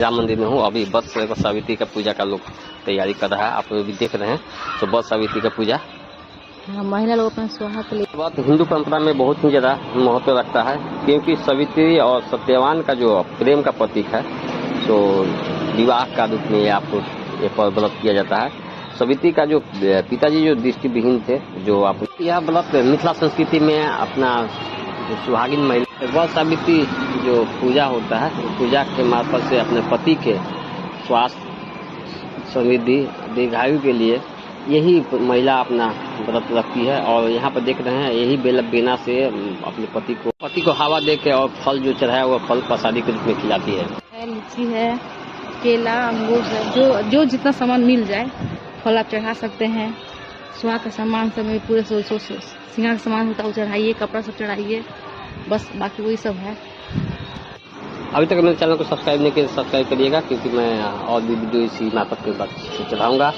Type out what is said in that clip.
राम मंदिर में हूँ। अभी वट सावित्री का पूजा का लोग तैयारी कर रहा है, आप लोग भी देख रहे हैं। तो वट सावित्री का पूजा महिला लोग अपना स्वाहा के लिए बात हिंदू परंपरा में बहुत ही ज्यादा महत्व रखता है, क्योंकि सावित्री और सत्यवान का जो प्रेम का प्रतीक है, तो विवाह का रूप में आपको ये व्रत किया जाता है। सावित्री का जो पिताजी जो दृष्टिविहीन थे, जो आप यह व्रत मिथिला संस्कृति में अपना सुहागिन महिला वट सावित्री जो पूजा होता है, पूजा के मार्फत से अपने पति के स्वास्थ्य समृद्धि दीर्घायु के लिए यही महिला अपना व्रत रखती है। और यहाँ पर देख रहे हैं, यही बेना से अपने पति को हवा दे के और फल जो चढ़ाया वो फल प्रसादी के रूप में खिलाती है। लीची है, केला, अंगूर है, जो जितना सामान मिल जाए फल आप चढ़ा सकते हैं। सुहा का सामान सब में पूरे सिंगार का सामान होता है वो चढ़ाइए, कपड़ा सब चढ़ाइए, बस बाकी वही सब है। अभी तक मेरे चैनल को सब्सक्राइब नहीं किया, सब्सक्राइब करिएगा, क्योंकि मैं और भी वीडियो इसी मार्फत के बाद चढ़ाऊंगा।